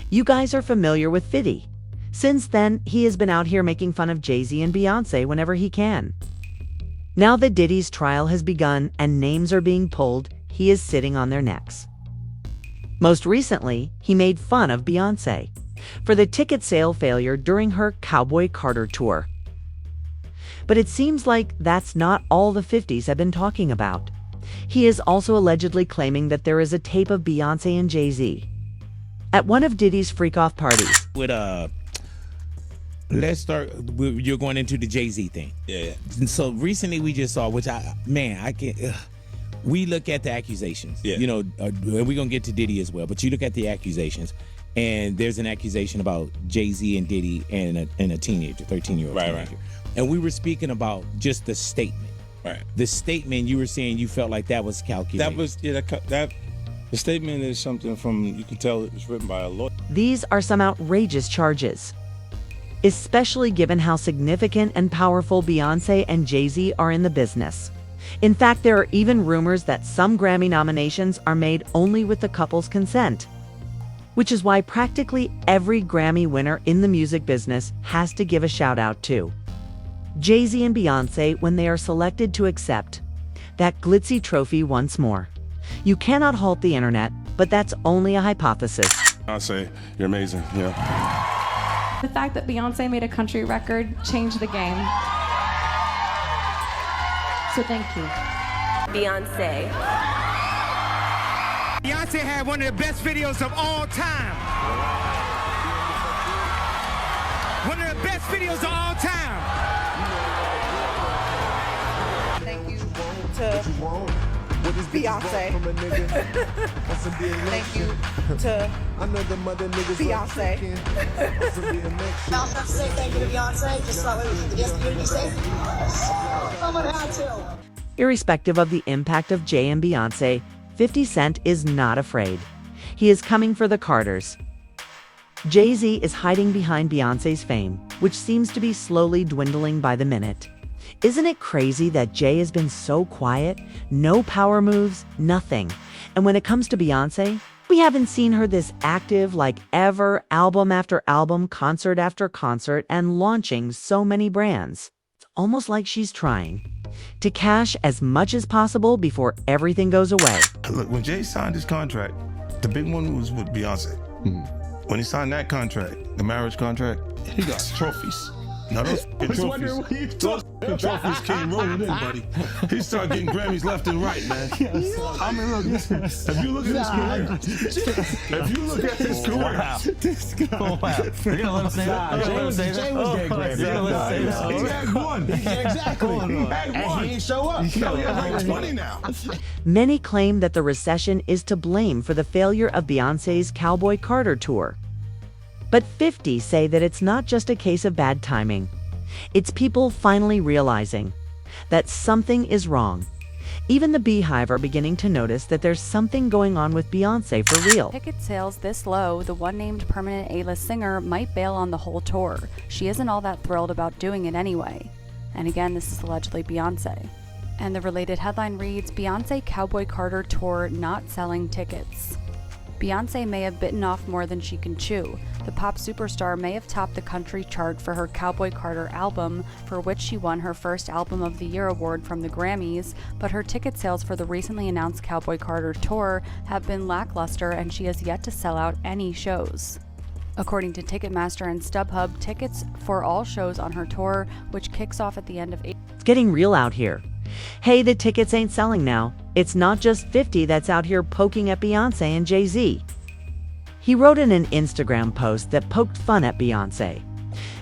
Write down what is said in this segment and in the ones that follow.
You guys are familiar with 50. Since then, he has been out here making fun of Jay-Z and Beyonce whenever he can. Now that Diddy's trial has begun and names are being pulled, he is sitting on their necks. Most recently, he made fun of Beyonce for the ticket sale failure during her Cowboy Carter tour. But it seems like that's not all the 50s have been talking about. He is also allegedly claiming that there is a tape of Beyonce and Jay-Z at one of Diddy's freak-off parties. Let's start. You're going into the Jay-Z thing. Yeah. So recently we just saw, which I can't. We look at the accusations. Yeah. And we're gonna get to Diddy as well. But you look at the accusations, and there's an accusation about Jay-Z and Diddy and a teenager, 13-year-old teenager. Right. And we were speaking about just the statement. Right. The statement, you were saying you felt like that was calculated. That was that. The statement is something from, you can tell it was written by a lawyer. These are some outrageous charges, especially given how significant and powerful Beyonce and Jay-Z are in the business. In fact, there are even rumors that some Grammy nominations are made only with the couple's consent, which is why practically every Grammy winner in the music business has to give a shout out to Jay-Z and Beyonce when they are selected to accept that glitzy trophy once more. You cannot halt the internet, but that's only a hypothesis. Beyonce, you're amazing, yeah. The fact that Beyonce made a country record changed the game. So thank you. Beyonce. Beyonce had one of the best videos of all time. One of the best videos of all time. Thank you to Beyonce. Thank you to Beyonce. I also have to say thank you to Beyonce, just so we can get the community safe. Someone had to. Irrespective of the impact of Jay and Beyonce, 50 Cent is not afraid. He is coming for the Carters. Jay-Z is hiding behind Beyonce's fame, which seems to be slowly dwindling by the minute. Isn't it crazy that Jay has been so quiet? No power moves, nothing. And when it comes to Beyonce, we haven't seen her this active like ever, album after album, concert after concert, and launching so many brands. It's almost like she's trying to cash as much as possible before everything goes away. Look, when Jay signed his contract, the big one was with Beyonce. When he signed that contract, the marriage contract, he got trophies. Now those trophies, trophies came rolling in, buddy. He started getting Grammys left and right, man. I mean, look, if you look at his career, You're gonna let him say that? Jay was getting Grammys. He had one. Exactly. He had one. And he didn't show up. He has like 20 now. Many claim that the recession is to blame for the failure of Beyonce's Cowboy Carter tour. But 50 say that it's not just a case of bad timing. It's people finally realizing that something is wrong. Even the Beehive are beginning to notice that there's something going on with Beyonce for real. Ticket sales this low, the one named permanent A-list singer might bail on the whole tour. She isn't all that thrilled about doing it anyway. And again, this is allegedly Beyonce. And the related headline reads, Beyonce Cowboy Carter tour not selling tickets. Beyonce may have bitten off more than she can chew. The pop superstar may have topped the country chart for her Cowboy Carter album, for which she won her first Album of the Year award from the Grammys, but her ticket sales for the recently announced Cowboy Carter tour have been lackluster and she has yet to sell out any shows. According to Ticketmaster and StubHub, tickets for all shows on her tour, which kicks off at the end of April. It's getting real out here. Hey, the tickets ain't selling now. It's not just 50 that's out here poking at Beyonce and Jay-Z. He wrote in an Instagram post that poked fun at Beyonce.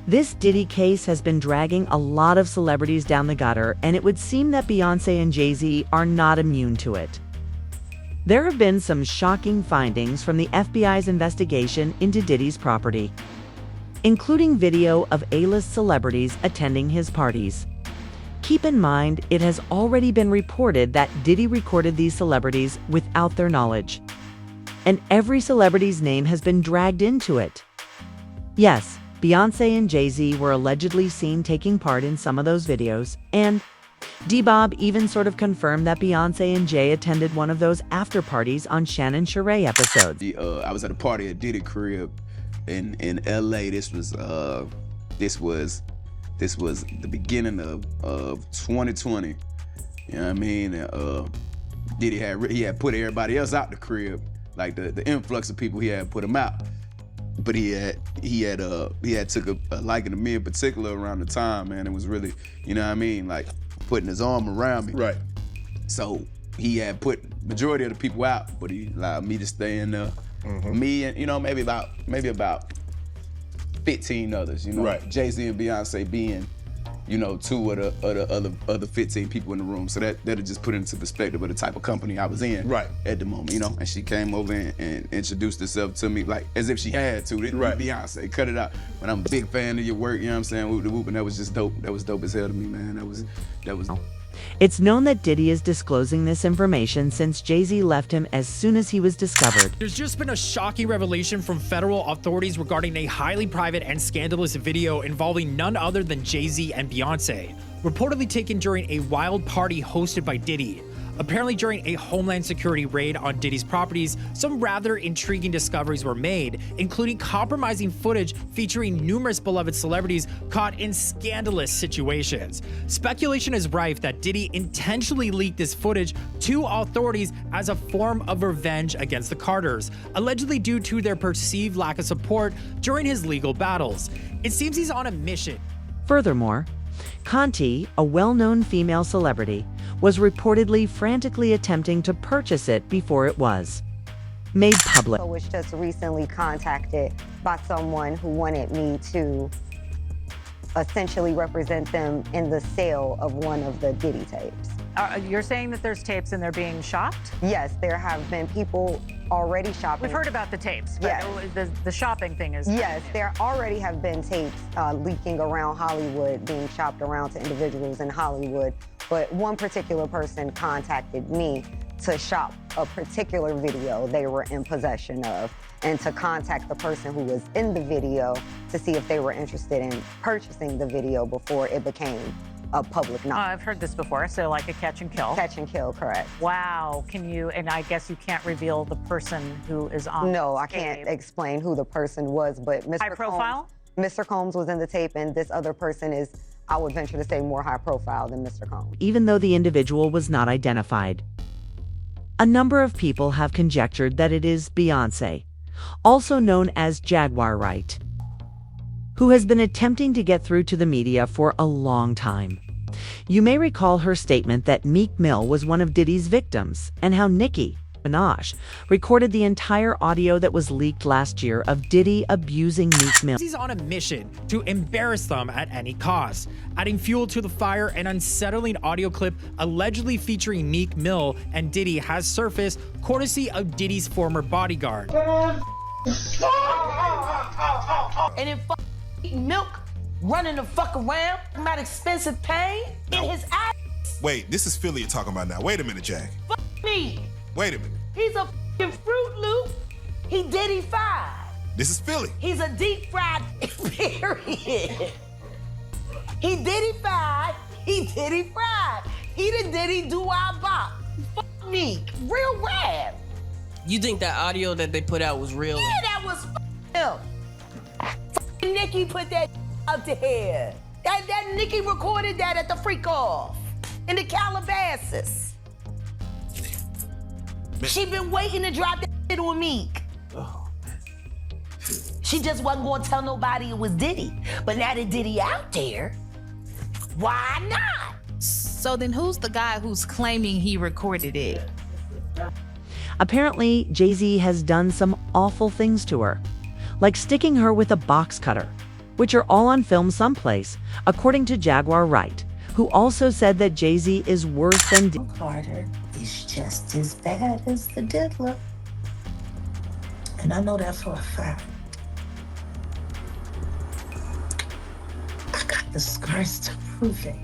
This Diddy case has been dragging a lot of celebrities down the gutter, and it would seem that Beyonce and Jay-Z are not immune to it. There have been some shocking findings from the FBI's investigation into Diddy's property, including video of A-list celebrities attending his parties. Keep in mind, it has already been reported that Diddy recorded these celebrities without their knowledge, and every celebrity's name has been dragged into it. Yes, Beyonce and Jay-Z were allegedly seen taking part in some of those videos, and D-Bob even sort of confirmed that Beyonce and Jay attended one of those after parties on Shannon Sheree episodes. I was at a party at Diddy crib, in LA. This was the beginning of 2020. You know what I mean? Diddy had put everybody else out the crib, like the influx of people he had put them out. But he had took a liking to me in particular around the time, man. It was really, you know what I mean, like putting his arm around me. Right. So he had put majority of the people out, but he allowed me to stay in there. Me and, you know, maybe about 15 others, you know. Right. Jay-Z and Beyonce being, you know, 2 of the other 15 people in the room. So that'll just put into perspective of the type of company I was in at the moment, you know. And she came over and introduced herself to me like as if she had to. Right. Beyonce, cut it out. But I'm a big fan of your work, you know what I'm saying? Whoop the whoop, and that was just dope. That was dope as hell to me, man. That was. It's known that Diddy is disclosing this information since Jay-Z left him as soon as he was discovered. There's just been a shocking revelation from federal authorities regarding a highly private and scandalous video involving none other than Jay-Z and Beyonce, reportedly taken during a wild party hosted by Diddy. Apparently during a Homeland Security raid on Diddy's properties, some rather intriguing discoveries were made, including compromising footage featuring numerous beloved celebrities caught in scandalous situations. Speculation is rife that Diddy intentionally leaked this footage to authorities as a form of revenge against the Carters, allegedly due to their perceived lack of support during his legal battles. It seems he's on a mission. Furthermore, Conti, a well-known female celebrity, was reportedly frantically attempting to purchase it before it was made public. I was just recently contacted by someone who wanted me to essentially represent them in the sale of one of the Diddy tapes. You're saying that there's tapes and they're being shopped? Yes, there have been people already shopping. We've heard about the tapes, but yes. The shopping thing is... Yes, there already have been tapes leaking around Hollywood, being shopped around to individuals in Hollywood, but one particular person contacted me to shop a particular video they were in possession of and to contact the person who was in the video to see if they were interested in purchasing the video before it became a public knowledge. I've heard this before, so like a catch and kill. Catch and kill, correct. Wow, can you, and I guess you can't reveal the person who is on No, I can't explain who the person was, but Mr. High profile? Mr. Combs was in the tape, and this other person is, I would venture to say, more high profile than Mr. Combs. Even though the individual was not identified. A number of people have conjectured that it is Beyonce, also known as Jaguar Wright, who has been attempting to get through to the media for a long time. You may recall her statement that Meek Mill was one of Diddy's victims, and how Nicki Minaj recorded the entire audio that was leaked last year of Diddy abusing Meek Mill. He's on a mission to embarrass them at any cost, adding fuel to the fire. An unsettling audio clip allegedly featuring Meek Mill and Diddy has surfaced, courtesy of Diddy's former bodyguard. And then Milk running the fuck around, about expensive pain in his ass. Wait, this is Philly you're talking about now. Wait a minute, Jack. Fuck me. Wait a minute. He's a fucking Fruit Loop. He Diddy-fied. This is Philly. He's a deep fried period. He Diddy-fied. He Diddy-fried. He the Diddy do our bop. Fuck me. Real rap. You think that audio that they put out was real? Yeah, that was him. Nicki put that out there. That Nicki recorded that at the freak off in the Calabasas. She been waiting to drop that shit on Meek. Oh. She just wasn't gonna tell nobody it was Diddy. But now that Diddy out there, why not? So then who's the guy who's claiming he recorded it? Apparently, Jay-Z has done some awful things to her, like sticking her with a box cutter, which are all on film someplace, according to Jaguar Wright, who also said that Jay-Z is worse than Carter is just as bad as the diddler. And I know that for a fact. I got the scars to prove it.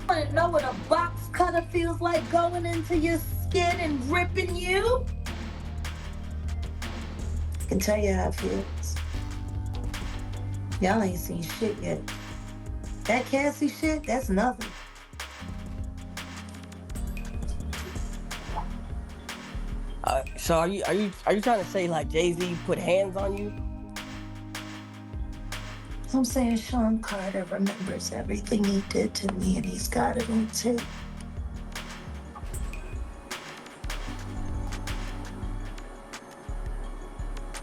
Want to know what a box cutter feels like going into your skin and ripping you? I can tell you how it feels. Y'all ain't seen shit yet. That Cassie shit, that's nothing. So are you trying to say like Jay-Z put hands on you? I'm saying Sean Carter remembers everything he did to me and he's got it on tape.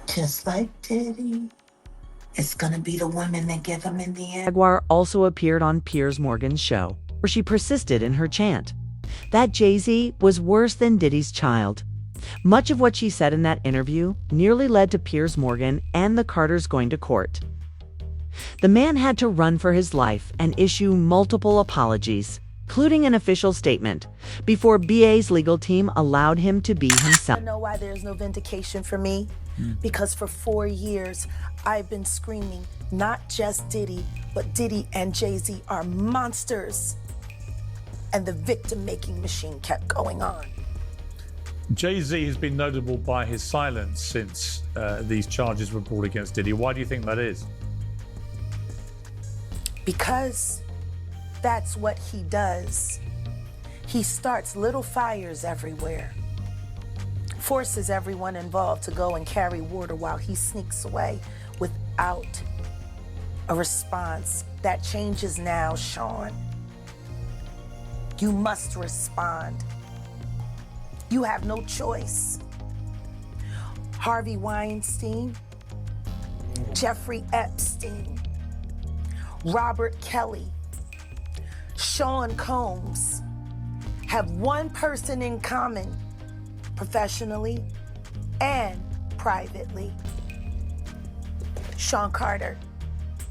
Just like Diddy. It's gonna be the women that give him in the end. Jaguar also appeared on Piers Morgan's show, where she persisted in her chant that Jay-Z was worse than Diddy's child. Much of what she said in that interview nearly led to Piers Morgan and the Carters going to court. The man had to run for his life and issue multiple apologies, including an official statement, before BA's legal team allowed him to be himself. I know why there's no vindication for me. Because for 4 years, I've been screaming, not just Diddy, but Diddy and Jay-Z are monsters. And the victim-making machine kept going on. Jay-Z has been notable by his silence since these charges were brought against Diddy. Why do you think that is? Because that's what he does. He starts little fires everywhere. Forces everyone involved to go and carry water while he sneaks away without a response. That changes now, Sean. You must respond. You have no choice. Harvey Weinstein, Jeffrey Epstein, Robert Kelly, Sean Combs have one person in common, professionally and privately. Sean Carter.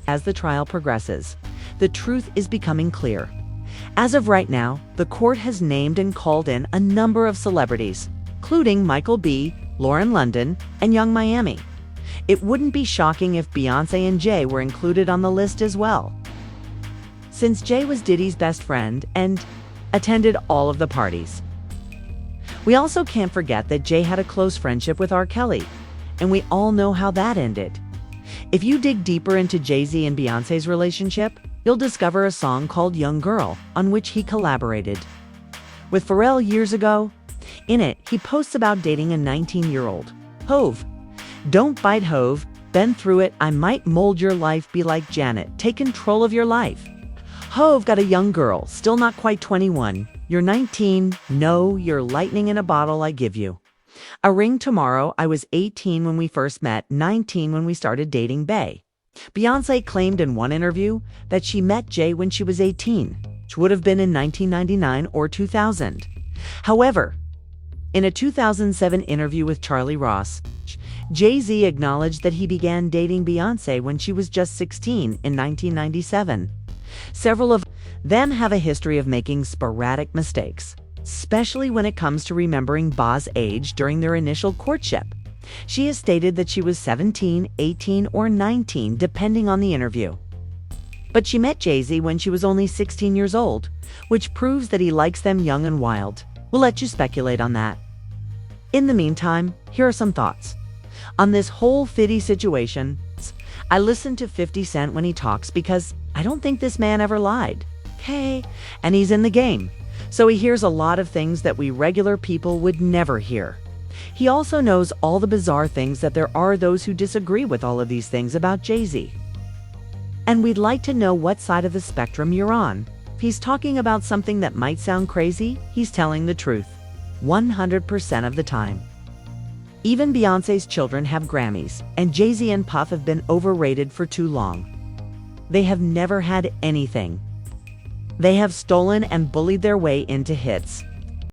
As the trial progresses, the truth is becoming clear. As of right now, the court has named and called in a number of celebrities, including Michael B., Lauren London, and Young Miami. It wouldn't be shocking if Beyonce and Jay were included on the list as well, since Jay was Diddy's best friend and attended all of the parties. We also can't forget that Jay had a close friendship with R. Kelly, and we all know how that ended. If you dig deeper into Jay-Z and Beyonce's relationship, you'll discover a song called Young Girl, on which he collaborated with Pharrell years ago. In it, he posts about dating a 19-year-old, Hove. Don't bite Hove, been through it, I might mold your life, be like Janet, take control of your life. Hove got a young girl, still not quite 21. You're 19, no, you're lightning in a bottle I give you. A ring tomorrow, I was 18 when we first met, 19 when we started dating Bey. Beyonce claimed in one interview that she met Jay when she was 18, which would have been in 1999 or 2000. However, in a 2007 interview with Charlie Ross, Jay-Z acknowledged that he began dating Beyonce when she was just 16 in 1997. Several of them have a history of making sporadic mistakes, especially when it comes to remembering Ba's age during their initial courtship. She has stated that she was 17, 18, or 19, depending on the interview. But she met Jay-Z when she was only 16 years old, which proves that he likes them young and wild. We'll let you speculate on that. In the meantime, here are some thoughts on this whole 50 situation. I listen to 50 Cent when he talks because I don't think this man ever lied. Okay, and he's in the game, so he hears a lot of things that we regular people would never hear. He also knows all the bizarre things that there are those who disagree with all of these things about Jay-Z. And we'd like to know what side of the spectrum you're on. If he's talking about something that might sound crazy, he's telling the truth, 100% of the time. Even Beyonce's children have Grammys, and Jay-Z and Puff have been overrated for too long. They have never had anything. They have stolen and bullied their way into hits.